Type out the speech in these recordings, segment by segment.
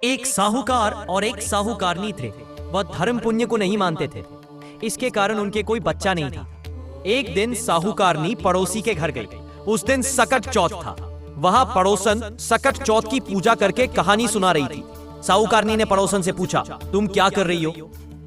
एक साहूकार और एक साहूकारनी थे। वह धर्म पुण्य को नहीं मानते थे। इसके कारण उनके कोई बच्चा नहीं था। एक दिन साहूकारनी पड़ोसी के घर गई। उस दिन सकट चौथ था। वहां पड़ोसन सकट चौथ की पूजा करके कहानी सुना रही थी। साहूकारनी ने पड़ोसन से पूछा, तुम क्या कर रही हो?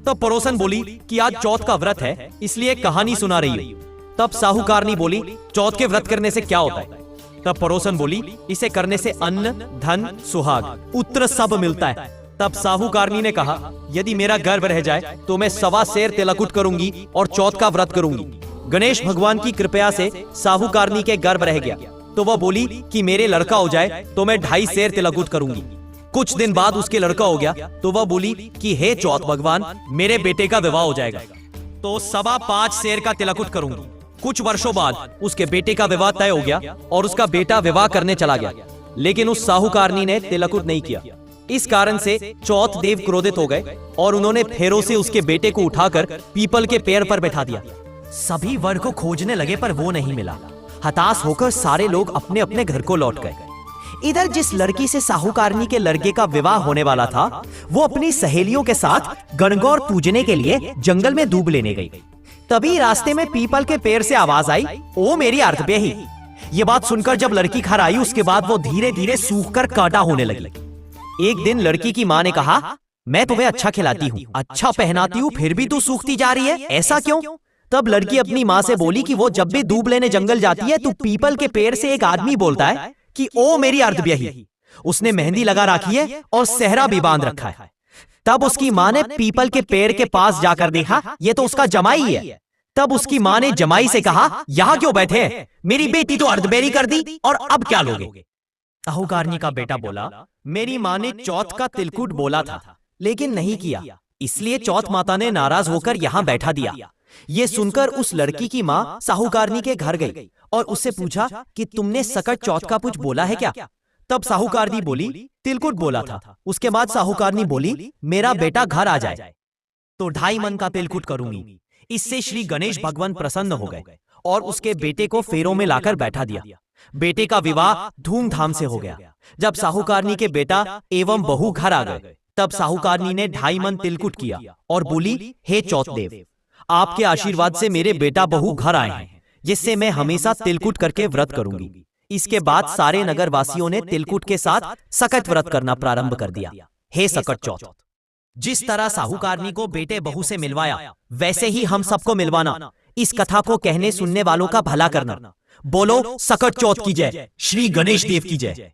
तब पड़ोसन बोली कि आज चौथ का व्रत है, इसलिए कहानी सुना रही हो। तब साहूकारनी बोली, चौथ के व्रत करने से क्या होता है? तब पड़ोसन बोली, इसे करने से अन्न, धन, सुहाग, पुत्र सब मिलता है। तब साहूकारनी ने कहा, यदि मेरा गर्भ रह जाए तो मैं 1.25 सेर तिलकुट करूंगी और चौथ का व्रत करूंगी। गणेश भगवान की कृपया से साहूकारनी के गर्भ रह गया, तो वह बोली कि मेरे लड़का हो जाए तो मैं 2.5 सेर तिलकुट करूंगी। कुछ दिन बाद उसके लड़का हो गया, तो वह बोली कि हे चौथ भगवान, मेरे बेटे का विवाह हो जाएगा तो 5.25 सेर का तिलकुट करूंगी। कुछ वर्षों बाद उसके बेटे का विवाह तय हो गया और उसका बेटा विवाह करने चला गया, लेकिन उस साहूकारनी ने तिलकुट नहीं किया। इस कारण से चौथ देव क्रोधित हो गए और उन्होंने फेरों से उसके बेटे को उठाकर पीपल के पेड़ पर बैठा दिया। सभी वर को खोजने लगे पर वो नहीं मिला। हताश होकर सारे लोग अपने अपने घर को लौट गए। इधर जिस लड़की से साहूकारनी के लड़के का विवाह होने वाला था, वो अपनी सहेलियों के साथ गणगौर पूजने के लिए जंगल में दूब लेने गई। तभी रास्ते में पीपल के पेड़ से आवाज आई, ओ मेरी अर्धब्याही। ये बात सुनकर जब लड़की घर आई, उसके बाद वो धीरे धीरे सूखकर कांटा होने लगी। एक दिन लड़की की माँ ने कहा, मैं तुम्हें अच्छा खिलाती हूँ, अच्छा पहनाती हूँ, फिर भी तू सूखती जा रही है, ऐसा क्यों? तब लड़की अपनी माँ से बोली कि वो जब भी दूब लेने जंगल जाती है तो पीपल के पेड़ से एक आदमी बोलता है कि ओ मेरी अर्धब्याही। उसने मेहंदी लगा रखी है और सेहरा भी बांध रखा है। तब उसकी माँ ने पीपल के पेड़ के पास जाकर देखा, ये तो उसका जमाई है। तब उसकी माँ ने जमाई से कहा, यहाँ क्यों बैठे हैं? मेरी बेटी तो अर्धबेरी कर दी और अब क्या लोगे? साहूकारनी का बेटा बोला, मेरी माँ ने चौथ का तिलकुट बोला था लेकिन नहीं किया, इसलिए चौथ माता ने नाराज होकर यहाँ बैठा दिया। ये सुनकर उस लड़की की माँ साहूकारनी के घर गई और उससे पूछा कि तुमने सकट चौथ का कुछ बोला है क्या? तब साहूकारनी बोली, तिलकुट बोला था। उसके बाद साहूकारनी बोली, मेरा बेटा घर आ जाए तो 2.5 मन का तिलकुट करूंगी। इससे श्री गणेश भगवान प्रसन्न हो गए और उसके बेटे को फेरों में लाकर बैठा दिया। बेटे का विवाह धूमधाम से हो गया। जब साहूकारनी के बेटा एवं बहू घर आ गए, तब साहूकारनी ने 2.5 मन तिलकुट किया और बोली, हे चौथ देव, आपके आशीर्वाद से मेरे बेटा बहू घर आए हैं, जिससे मैं हमेशा तिलकुट करके व्रत करूंगी। इसके बाद सारे नगर वासियों ने तिलकुट के साथ सकट व्रत करना प्रारंभ कर दिया। हे सकट चौथ, जिस तरह साहूकारनी को बेटे बहू से मिलवाया, वैसे ही हम सबको मिलवाना। इस कथा को कहने सुनने वालों का भला करना। बोलो सकट चौथ की जय, श्री गणेश देव की जय।